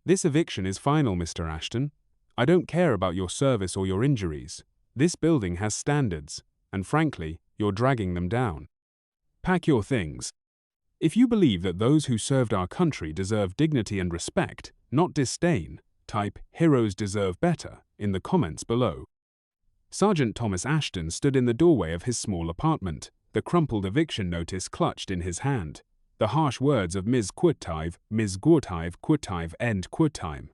"This eviction is final, Mr. Ashton. I don't care about your service or your injuries. This building has standards, and frankly, you're dragging them down. Pack your things. If you believe that those who served our country deserve dignity and respect, not disdain, type 'Heroes deserve better' in the comments below." Sergeant Thomas Ashton stood in the doorway of his small apartment, the crumpled eviction notice clutched in his hand. The harsh words of Ms. Quirtive, Ms. Gortive, Quirtive, end Quirtime.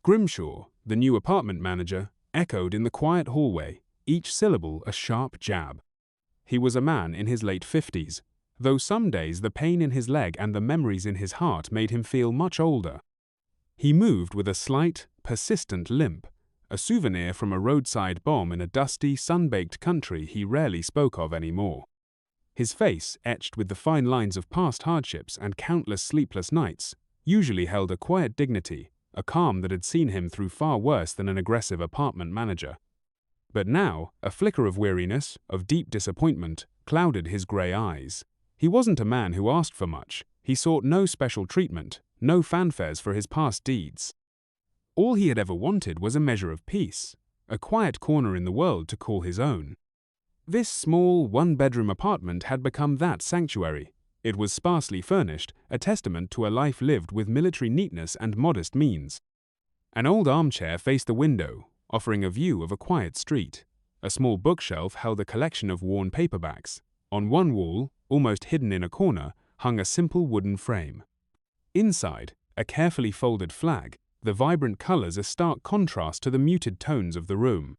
Grimshaw, the new apartment manager, echoed in the quiet hallway, each syllable a sharp jab. He was a man in his late 50s, though some days the pain in his leg and the memories in his heart made him feel much older. He moved with a slight, persistent limp, a souvenir from a roadside bomb in a dusty, sun-baked country he rarely spoke of anymore. His face, etched with the fine lines of past hardships and countless sleepless nights, usually held a quiet dignity, a calm that had seen him through far worse than an aggressive apartment manager. But now, a flicker of weariness, of deep disappointment, clouded his grey eyes. He wasn't a man who asked for much. He sought no special treatment, no fanfares for his past deeds. All he had ever wanted was a measure of peace, a quiet corner in the world to call his own. This small, one-bedroom apartment had become that sanctuary. It was sparsely furnished, a testament to a life lived with military neatness and modest means. An old armchair faced the window, offering a view of a quiet street. A small bookshelf held a collection of worn paperbacks. On one wall, almost hidden in a corner, hung a simple wooden frame. Inside, a carefully folded flag, the vibrant colors a stark contrast to the muted tones of the room.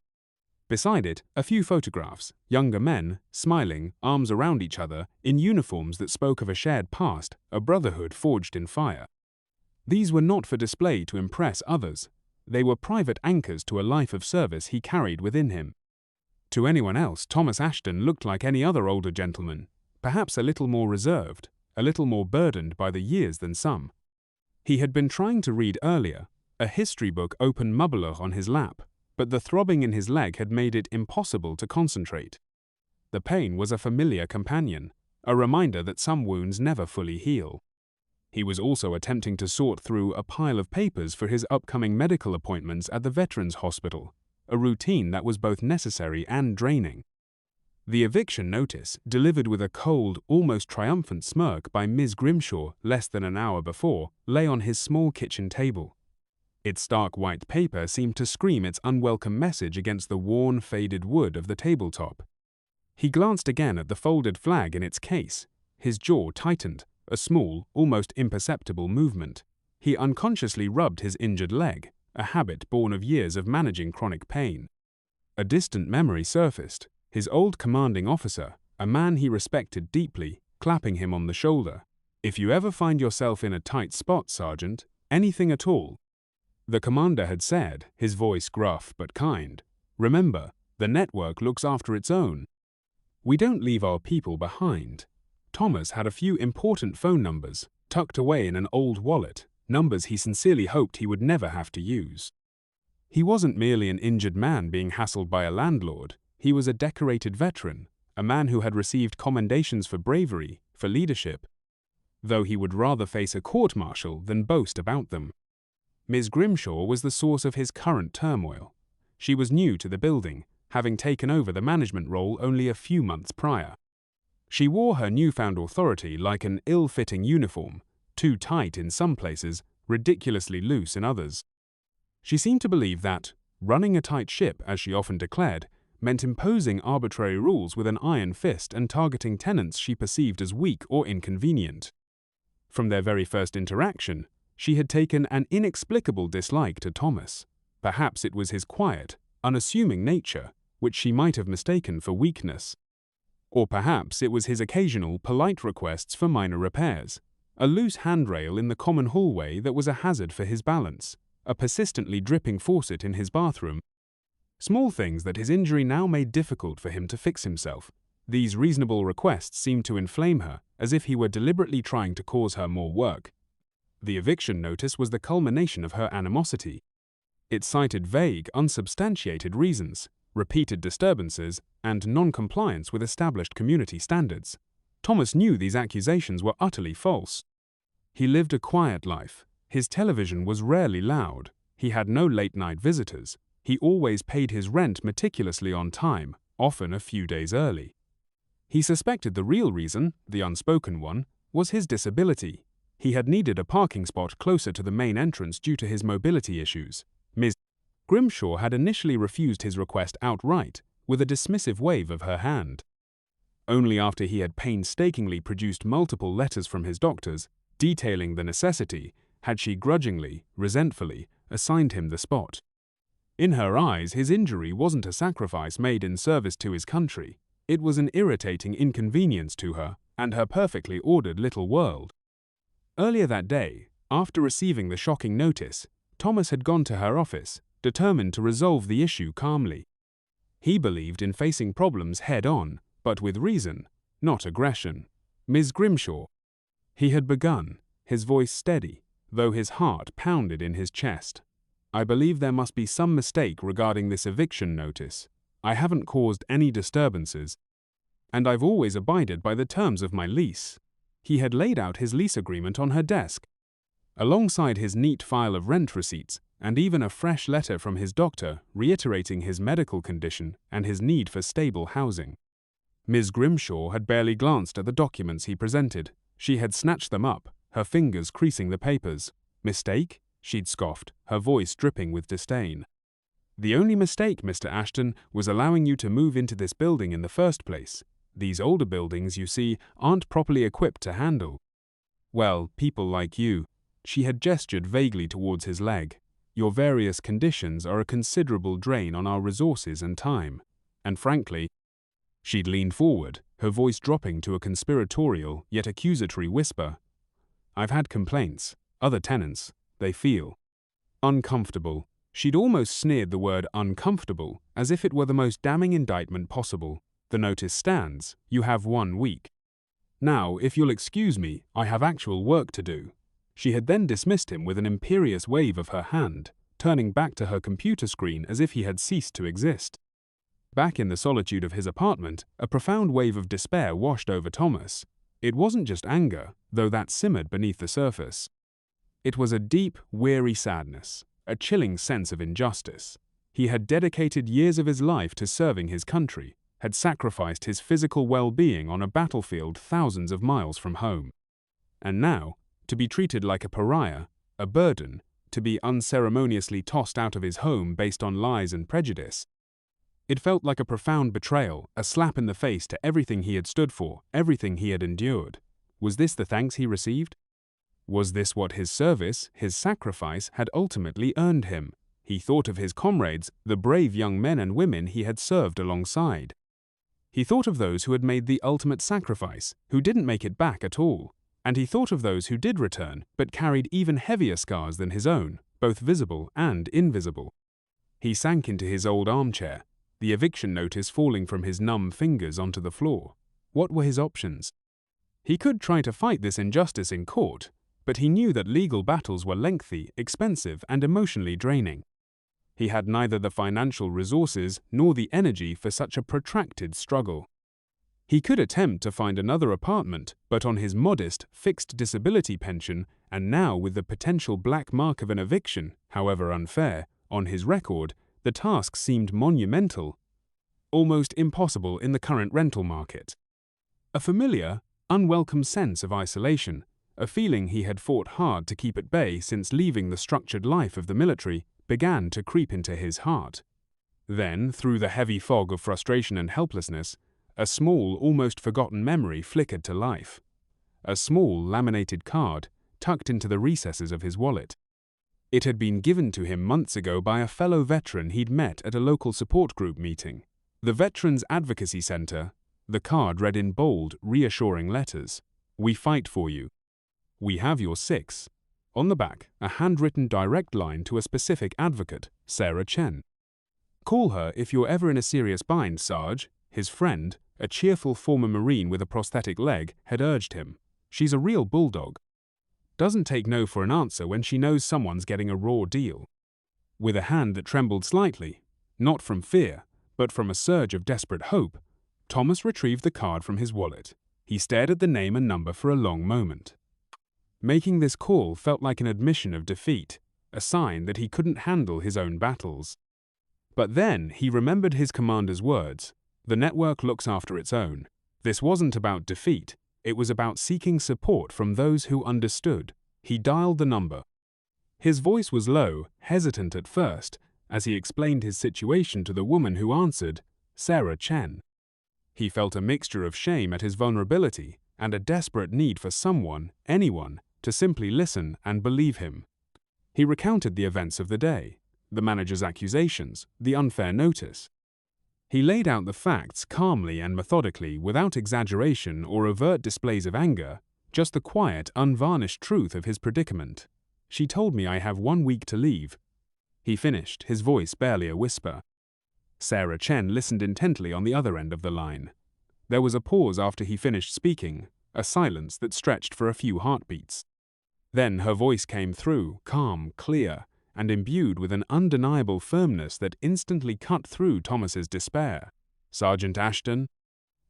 Beside it, a few photographs, younger men, smiling, arms around each other, in uniforms that spoke of a shared past, a brotherhood forged in fire. These were not for display to impress others. They were private anchors to a life of service he carried within him. To anyone else, Thomas Ashton looked like any other older gentleman, perhaps a little more reserved, a little more burdened by the years than some. He had been trying to read earlier, a history book open mubbler on his lap, but the throbbing in his leg had made it impossible to concentrate. The pain was a familiar companion, a reminder that some wounds never fully heal. He was also attempting to sort through a pile of papers for his upcoming medical appointments at the Veterans Hospital, a routine that was both necessary and draining. The eviction notice, delivered with a cold, almost triumphant smirk by Ms. Grimshaw less than an hour before, lay on his small kitchen table. Its stark white paper seemed to scream its unwelcome message against the worn, faded wood of the tabletop. He glanced again at the folded flag in its case. His jaw tightened, a small, almost imperceptible movement. He unconsciously rubbed his injured leg, a habit born of years of managing chronic pain. A distant memory surfaced, his old commanding officer, a man he respected deeply, clapping him on the shoulder. "If you ever find yourself in a tight spot, Sergeant, anything at all," the commander had said, his voice gruff but kind, "remember, the network looks after its own. We don't leave our people behind." Thomas had a few important phone numbers, tucked away in an old wallet, numbers he sincerely hoped he would never have to use. He wasn't merely an injured man being hassled by a landlord, he was a decorated veteran, a man who had received commendations for bravery, for leadership, though he would rather face a court-martial than boast about them. Ms. Grimshaw was the source of his current turmoil. She was new to the building, having taken over the management role only a few months prior. She wore her newfound authority like an ill-fitting uniform, too tight in some places, ridiculously loose in others. She seemed to believe that, running a tight ship, as she often declared, meant imposing arbitrary rules with an iron fist and targeting tenants she perceived as weak or inconvenient. From their very first interaction, she had taken an inexplicable dislike to Thomas. Perhaps it was his quiet, unassuming nature, which she might have mistaken for weakness. Or perhaps it was his occasional, polite requests for minor repairs, a loose handrail in the common hallway that was a hazard for his balance, a persistently dripping faucet in his bathroom. Small things that his injury now made difficult for him to fix himself. These reasonable requests seemed to inflame her, as if he were deliberately trying to cause her more work. The eviction notice was the culmination of her animosity. It cited vague, unsubstantiated reasons, repeated disturbances, and non-compliance with established community standards. Thomas knew these accusations were utterly false. He lived a quiet life, His television was rarely loud. He had no late-night visitors. He always paid his rent meticulously on time, often a few days early. He suspected the real reason, the unspoken one, was his disability. He had needed a parking spot closer to the main entrance due to his mobility issues. Ms. Grimshaw had initially refused his request outright, with a dismissive wave of her hand. Only after he had painstakingly produced multiple letters from his doctors, detailing the necessity, had she grudgingly, resentfully, assigned him the spot. In her eyes, his injury wasn't a sacrifice made in service to his country. It was an irritating inconvenience to her and her perfectly ordered little world. Earlier that day, after receiving the shocking notice, Thomas had gone to her office, determined to resolve the issue calmly. He believed in facing problems head-on, but with reason, not aggression. Ms. Grimshaw. He had begun, his voice steady, though his heart pounded in his chest. I believe there must be some mistake regarding this eviction notice. I haven't caused any disturbances, and I've always abided by the terms of my lease. He had laid out his lease agreement on her desk, alongside his neat file of rent receipts, and even a fresh letter from his doctor reiterating his medical condition and his need for stable housing. Ms. Grimshaw had barely glanced at the documents he presented. She had snatched them up, her fingers creasing the papers. Mistake? She'd scoffed, her voice dripping with disdain. The only mistake, Mr. Ashton, was allowing you to move into this building in the first place. These older buildings, you see, aren't properly equipped to handle. Well, people like you. She had gestured vaguely towards his leg. Your various conditions are a considerable drain on our resources and time. And frankly, she'd leaned forward, her voice dropping to a conspiratorial yet accusatory whisper. I've had complaints. Other tenants, they feel uncomfortable. She'd almost sneered the word uncomfortable, as if it were the most damning indictment possible. The notice stands. You have 1 week. Now, if you'll excuse me, I have actual work to do. She had then dismissed him with an imperious wave of her hand, turning back to her computer screen as if he had ceased to exist. Back in the solitude of his apartment, a profound wave of despair washed over Thomas. It wasn't just anger, though that simmered beneath the surface. It was a deep, weary sadness, a chilling sense of injustice. He had dedicated years of his life to serving his country, had sacrificed his physical well-being on a battlefield thousands of miles from home. And now, to be treated like a pariah, a burden, to be unceremoniously tossed out of his home based on lies and prejudice. It felt like a profound betrayal, a slap in the face to everything he had stood for, everything he had endured. Was this the thanks he received? Was this what his service, his sacrifice, had ultimately earned him? He thought of his comrades, the brave young men and women he had served alongside. He thought of those who had made the ultimate sacrifice, who didn't make it back at all. And he thought of those who did return, but carried even heavier scars than his own, both visible and invisible. He sank into his old armchair, the eviction notice falling from his numb fingers onto the floor. What were his options? He could try to fight this injustice in court, but he knew that legal battles were lengthy, expensive, and emotionally draining. He had neither the financial resources nor the energy for such a protracted struggle. He could attempt to find another apartment, but on his modest, fixed disability pension, and now with the potential black mark of an eviction, however unfair, on his record, the task seemed monumental, almost impossible in the current rental market. A familiar, unwelcome sense of isolation, a feeling he had fought hard to keep at bay since leaving the structured life of the military, began to creep into his heart. Then, through the heavy fog of frustration and helplessness, a small, almost forgotten memory flickered to life. A small, laminated card, tucked into the recesses of his wallet. It had been given to him months ago by a fellow veteran he'd met at a local support group meeting. The Veterans Advocacy Center. The card read in bold, reassuring letters. We fight for you. We have your six. On the back, a handwritten direct line to a specific advocate, Sarah Chen. Call her if you're ever in a serious bind, Sarge. His friend, a cheerful former Marine with a prosthetic leg, had urged him. She's a real bulldog. Doesn't take no for an answer when she knows someone's getting a raw deal. With a hand that trembled slightly, not from fear, but from a surge of desperate hope, Thomas retrieved the card from his wallet. He stared at the name and number for a long moment. Making this call felt like an admission of defeat, a sign that he couldn't handle his own battles. But then he remembered his commander's words. The network looks after its own. This wasn't about defeat. It was about seeking support from those who understood. He dialed the number. His voice was low, hesitant at first, as he explained his situation to the woman who answered, Sarah Chen. He felt a mixture of shame at his vulnerability and a desperate need for someone, anyone, to simply listen and believe him. He recounted the events of the day, the manager's accusations, the unfair notice. He laid out the facts calmly and methodically, without exaggeration or overt displays of anger, just the quiet, unvarnished truth of his predicament. She told me I have 1 week to leave. He finished, his voice barely a whisper. Sarah Chen listened intently on the other end of the line. There was a pause after he finished speaking, a silence that stretched for a few heartbeats. Then her voice came through, calm, clear, and imbued with an undeniable firmness that instantly cut through Thomas's despair. Sergeant Ashton,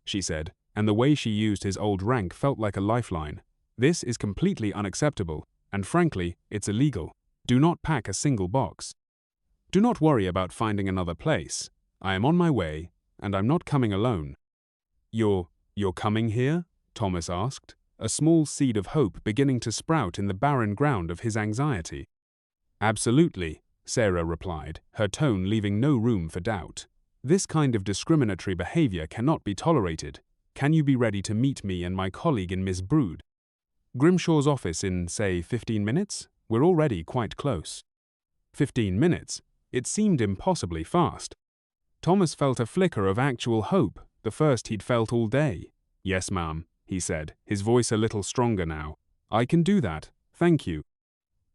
she said, and the way she used his old rank felt like a lifeline. This is completely unacceptable, and frankly, it's illegal. Do not pack a single box. Do not worry about finding another place. I am on my way, and I'm not coming alone. You're coming here? Thomas asked, a small seed of hope beginning to sprout in the barren ground of his anxiety. Absolutely, Sarah replied, her tone leaving no room for doubt. This kind of discriminatory behavior cannot be tolerated. Can you be ready to meet me and my colleague in Miss Brood? Grimshaw's office in, say, 15 minutes? We're already quite close. 15 minutes? It seemed impossibly fast. Thomas felt a flicker of actual hope, the first he'd felt all day. Yes, ma'am, he said, his voice a little stronger now. I can do that, thank you.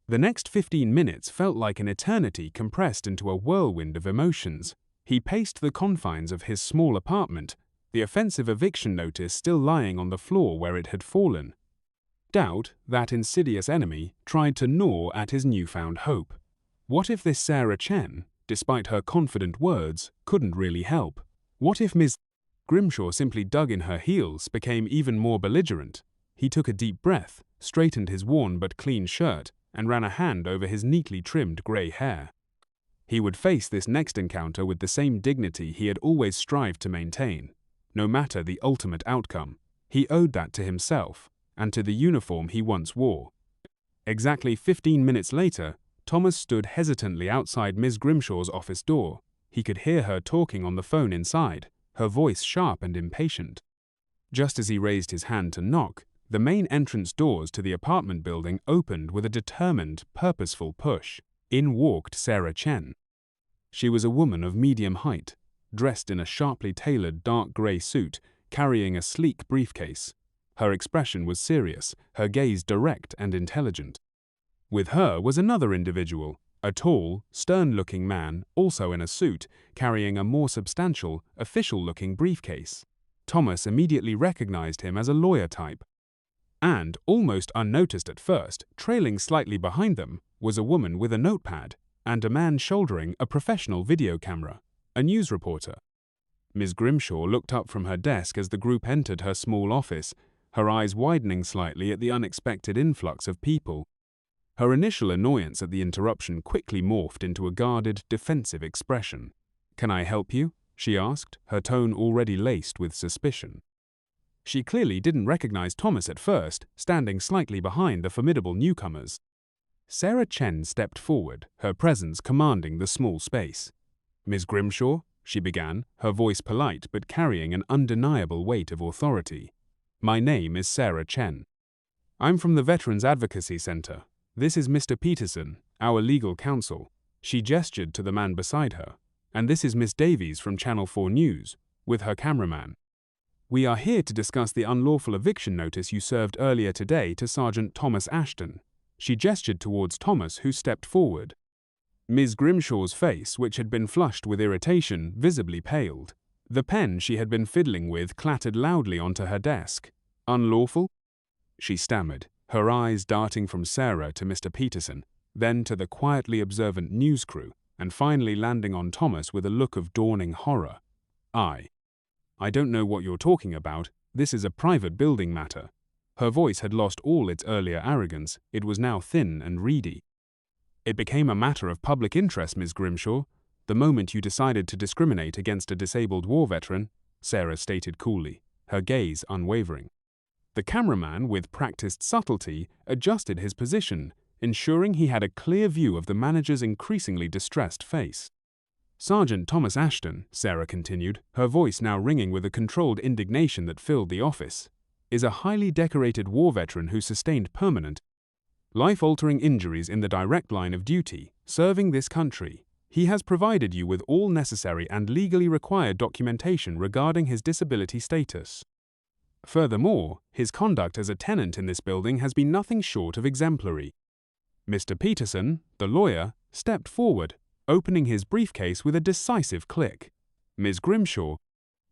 The next 15 minutes felt like an eternity compressed into a whirlwind of emotions. He paced the confines of his small apartment, the offensive eviction notice still lying on the floor where it had fallen. Doubt, that insidious enemy, tried to gnaw at his newfound hope. What if this Sarah Chen, despite her confident words, couldn't really help? What if Miss Grimshaw simply dug in her heels, became even more belligerent? He took a deep breath, straightened his worn but clean shirt, and ran a hand over his neatly trimmed grey hair. He would face this next encounter with the same dignity he had always strived to maintain. No matter the ultimate outcome, he owed that to himself, and to the uniform he once wore. Exactly 15 minutes later, Thomas stood hesitantly outside Miss Grimshaw's office door. He could hear her talking on the phone inside, her voice sharp and impatient. Just as he raised his hand to knock, the main entrance doors to the apartment building opened with a determined, purposeful push. In walked Sarah Chen. She was a woman of medium height, dressed in a sharply tailored dark grey suit, carrying a sleek briefcase. Her expression was serious, her gaze direct and intelligent. With her was another individual, a tall, stern-looking man, also in a suit, carrying a more substantial, official-looking briefcase. Thomas immediately recognized him as a lawyer type. And, almost unnoticed at first, trailing slightly behind them, was a woman with a notepad, and a man shouldering a professional video camera, a news reporter. Ms. Grimshaw looked up from her desk as the group entered her small office, her eyes widening slightly at the unexpected influx of people. Her initial annoyance at the interruption quickly morphed into a guarded, defensive expression. "Can I help you?" she asked, her tone already laced with suspicion. She clearly didn't recognize Thomas at first, standing slightly behind the formidable newcomers. Sarah Chen stepped forward, her presence commanding the small space. "Ms. Grimshaw," she began, her voice polite but carrying an undeniable weight of authority. "My name is Sarah Chen. I'm from the Veterans Advocacy Center. This is Mr. Peterson, our legal counsel." She gestured to the man beside her. "And this is Miss Davies from Channel 4 News, with her cameraman. We are here to discuss the unlawful eviction notice you served earlier today to Sergeant Thomas Ashton." She gestured towards Thomas, who stepped forward. Ms. Grimshaw's face, which had been flushed with irritation, visibly paled. The pen she had been fiddling with clattered loudly onto her desk. "Unlawful?" she stammered, her eyes darting from Sarah to Mr. Peterson, then to the quietly observant news crew, and finally landing on Thomas with a look of dawning horror. I don't know what you're talking about. This is a private building matter." Her voice had lost all its earlier arrogance, it was now thin and reedy. "It became a matter of public interest, Ms. Grimshaw, the moment you decided to discriminate against a disabled war veteran," Sarah stated coolly, her gaze unwavering. The cameraman, with practiced subtlety, adjusted his position, ensuring he had a clear view of the manager's increasingly distressed face. "Sergeant Thomas Ashton," Sarah continued, her voice now ringing with a controlled indignation that filled the office, "is a highly decorated war veteran who sustained permanent, life-altering injuries in the direct line of duty, serving this country. He has provided you with all necessary and legally required documentation regarding his disability status. Furthermore, his conduct as a tenant in this building has been nothing short of exemplary." Mr. Peterson, the lawyer, stepped forward, opening his briefcase with a decisive click. "Ms. Grimshaw,"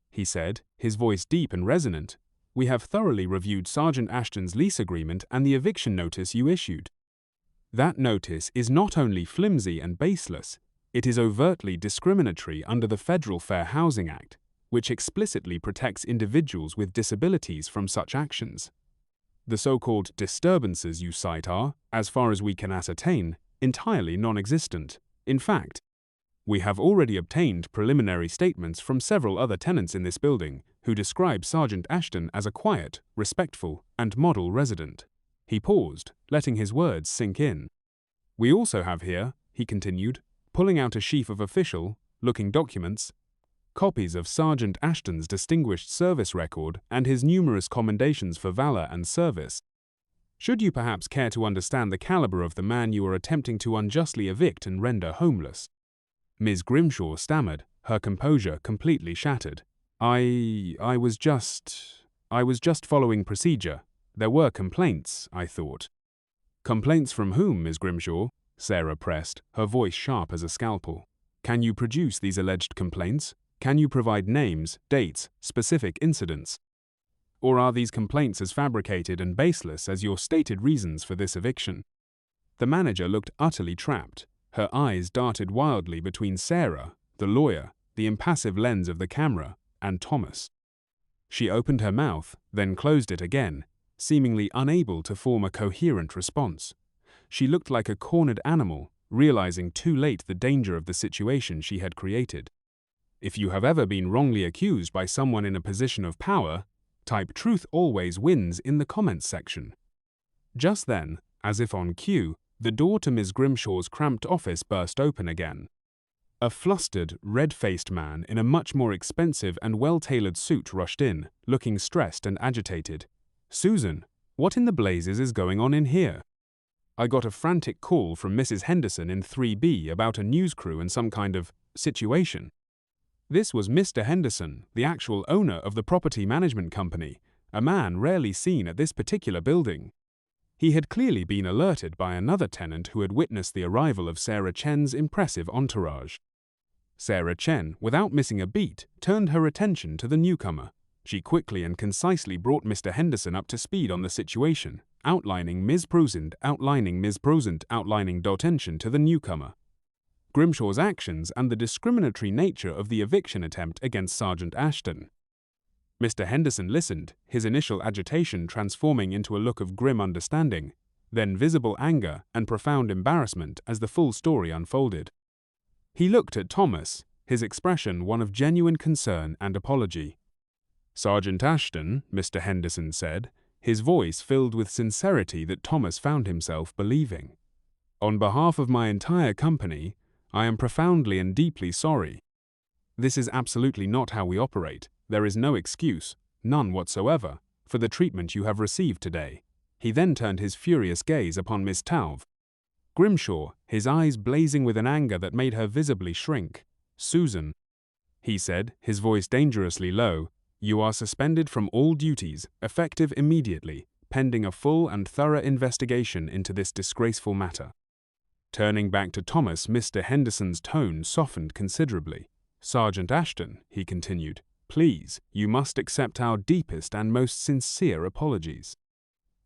he said, his voice deep and resonant, "we have thoroughly reviewed Sergeant Ashton's lease agreement and the eviction notice you issued. That notice is not only flimsy and baseless, it is overtly discriminatory under the Federal Fair Housing Act, which explicitly protects individuals with disabilities from such actions. The so-called disturbances you cite are, as far as we can ascertain, entirely non-existent. In fact, we have already obtained preliminary statements from several other tenants in this building who describe Sergeant Ashton as a quiet, respectful, and model resident." He paused, letting his words sink in. "We also have here," he continued, pulling out a sheaf of official-looking documents, "copies of Sergeant Ashton's distinguished service record and his numerous commendations for valor and service. Should you perhaps care to understand the caliber of the man you are attempting to unjustly evict and render homeless?" Ms. Grimshaw stammered, her composure completely shattered. I was just following procedure. There were complaints, I thought." "Complaints from whom, Ms. Grimshaw?" Sarah pressed, her voice sharp as a scalpel. "Can you produce these alleged complaints? Can you provide names, dates, specific incidents? Or are these complaints as fabricated and baseless as your stated reasons for this eviction?" The manager looked utterly trapped. Her eyes darted wildly between Sarah, the lawyer, the impassive lens of the camera, and Thomas. She opened her mouth, then closed it again, seemingly unable to form a coherent response. She looked like a cornered animal, realizing too late the danger of the situation she had created. If you have ever been wrongly accused by someone in a position of power, type "truth always wins" in the comments section. Just then, as if on cue, the door to Ms. Grimshaw's cramped office burst open again. A flustered, red-faced man in a much more expensive and well-tailored suit rushed in, looking stressed and agitated. "Susan, what in the blazes is going on in here? I got a frantic call from Mrs. Henderson in 3B about a news crew and some kind of situation." This was Mr. Henderson, the actual owner of the property management company, a man rarely seen at this particular building. He had clearly been alerted by another tenant who had witnessed the arrival of Sarah Chen's impressive entourage. Sarah Chen, without missing a beat, turned her attention to the newcomer. She quickly and concisely brought Mr. Henderson up to speed on the situation, outlining Ms. Prusant, outlining attention to the newcomer, Grimshaw's actions and the discriminatory nature of the eviction attempt against Sergeant Ashton. Mr. Henderson listened, his initial agitation transforming into a look of grim understanding, then visible anger and profound embarrassment as the full story unfolded. He looked at Thomas, his expression one of genuine concern and apology. "Sergeant Ashton," Mr. Henderson said, his voice filled with sincerity that Thomas found himself believing. "On behalf of my entire company, I am profoundly and deeply sorry. This is absolutely not how we operate. There is no excuse, none whatsoever, for the treatment you have received today." He then turned his furious gaze upon Miss Talv. Grimshaw, his eyes blazing with an anger that made her visibly shrink. "Susan," he said, his voice dangerously low, "you are suspended from all duties, effective immediately, pending a full and thorough investigation into this disgraceful matter." Turning back to Thomas, Mr. Henderson's tone softened considerably. "Sergeant Ashton," he continued, "please, you must accept our deepest and most sincere apologies.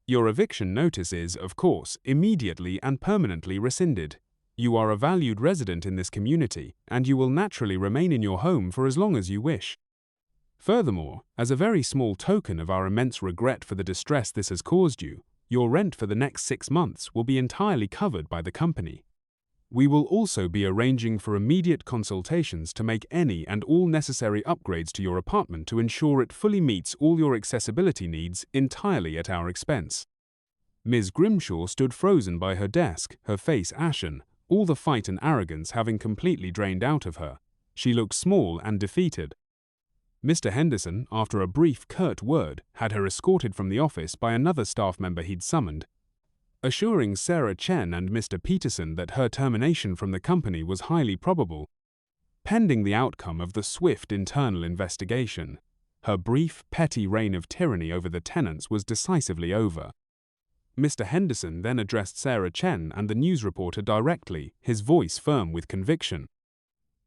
Your eviction notice is, of course, immediately and permanently rescinded. You are a valued resident in this community, and you will naturally remain in your home for as long as you wish. Furthermore, as a very small token of our immense regret for the distress this has caused you, your rent for the next 6 months will be entirely covered by the company. We will also be arranging for immediate consultations to make any and all necessary upgrades to your apartment to ensure it fully meets all your accessibility needs entirely at our expense." Ms. Grimshaw stood frozen by her desk, her face ashen, all the fight and arrogance having completely drained out of her. She looked small and defeated. Mr. Henderson, after a brief, curt word, had her escorted from the office by another staff member he'd summoned, assuring Sarah Chen and Mr. Peterson that her termination from the company was highly probable, pending the outcome of the swift internal investigation. Her brief, petty reign of tyranny over the tenants was decisively over. Mr. Henderson then addressed Sarah Chen and the news reporter directly, his voice firm with conviction.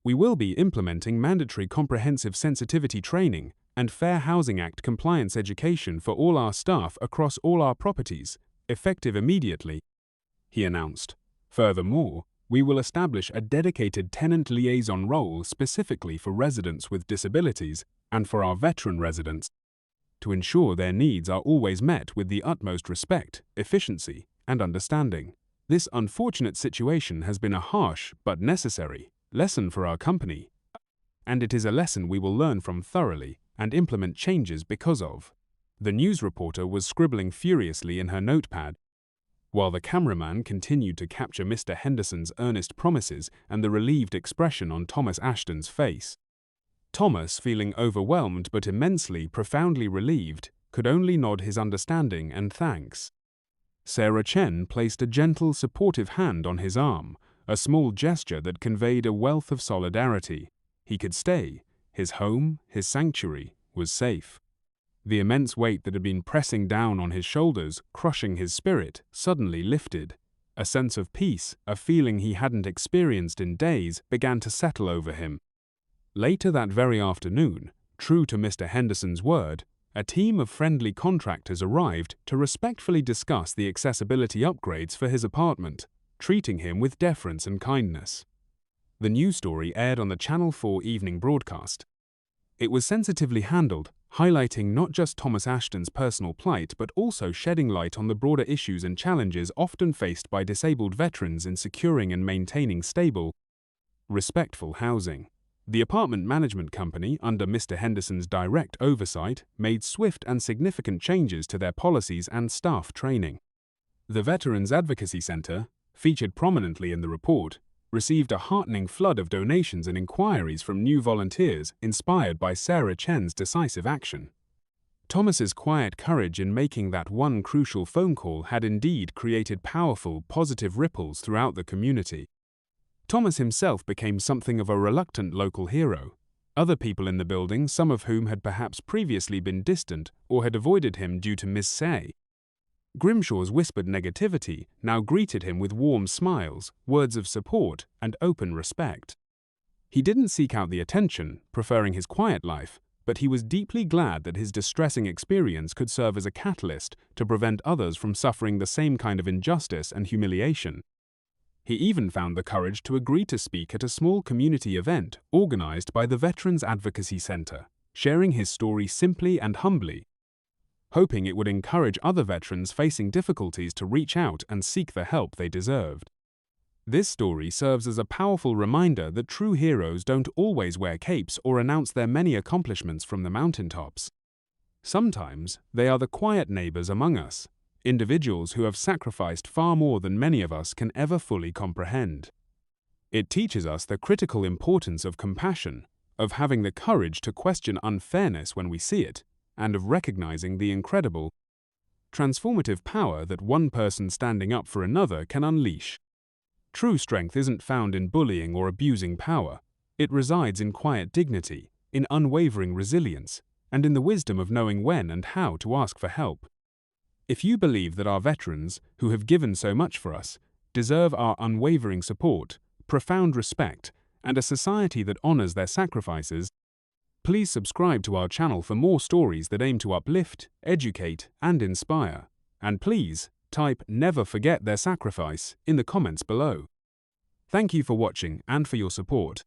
"We will be implementing mandatory comprehensive sensitivity training and Fair Housing Act compliance education for all our staff across all our properties, effective immediately," he announced. "Furthermore, we will establish a dedicated tenant liaison role specifically for residents with disabilities and for our veteran residents, to ensure their needs are always met with the utmost respect, efficiency, and understanding. This unfortunate situation has been a harsh but necessary lesson for our company, and it is a lesson we will learn from thoroughly and implement changes because of." The news reporter was scribbling furiously in her notepad, while the cameraman continued to capture Mr. Henderson's earnest promises and the relieved expression on Thomas Ashton's face. Thomas, feeling overwhelmed but immensely, profoundly relieved, could only nod his understanding and thanks. Sarah Chen placed a gentle, supportive hand on his arm, a small gesture that conveyed a wealth of solidarity. He could stay. His home, his sanctuary, was safe. The immense weight that had been pressing down on his shoulders, crushing his spirit, suddenly lifted. A sense of peace, a feeling he hadn't experienced in days, began to settle over him. Later that very afternoon, true to Mr. Henderson's word, a team of friendly contractors arrived to respectfully discuss the accessibility upgrades for his apartment, treating him with deference and kindness. The news story aired on the Channel 4 evening broadcast. It was sensitively handled, highlighting not just Thomas Ashton's personal plight but also shedding light on the broader issues and challenges often faced by disabled veterans in securing and maintaining stable, respectful housing. The apartment management company, under Mr. Henderson's direct oversight, made swift and significant changes to their policies and staff training. The Veterans Advocacy Center, featured prominently in the report, received a heartening flood of donations and inquiries from new volunteers inspired by Sarah Chen's decisive action. Thomas's quiet courage in making that one crucial phone call had indeed created powerful, positive ripples throughout the community. Thomas himself became something of a reluctant local hero. Other people in the building, some of whom had perhaps previously been distant or had avoided him due to Miss Say. Grimshaw's whispered negativity now greeted him with warm smiles, words of support, and open respect. He didn't seek out the attention, preferring his quiet life, but he was deeply glad that his distressing experience could serve as a catalyst to prevent others from suffering the same kind of injustice and humiliation. He even found the courage to agree to speak at a small community event organized by the Veterans Advocacy Center, sharing his story simply and humbly, hoping it would encourage other veterans facing difficulties to reach out and seek the help they deserved. This story serves as a powerful reminder that true heroes don't always wear capes or announce their many accomplishments from the mountaintops. Sometimes they are the quiet neighbors among us, individuals who have sacrificed far more than many of us can ever fully comprehend. It teaches us the critical importance of compassion, of having the courage to question unfairness when we see it, and of recognizing the incredible, transformative power that one person standing up for another can unleash. True strength isn't found in bullying or abusing power. It resides in quiet dignity, in unwavering resilience, and in the wisdom of knowing when and how to ask for help. If you believe that our veterans, who have given so much for us, deserve our unwavering support, profound respect, and a society that honors their sacrifices, please subscribe to our channel for more stories that aim to uplift, educate, and inspire. And please, type "Never forget their sacrifice" in the comments below. Thank you for watching and for your support.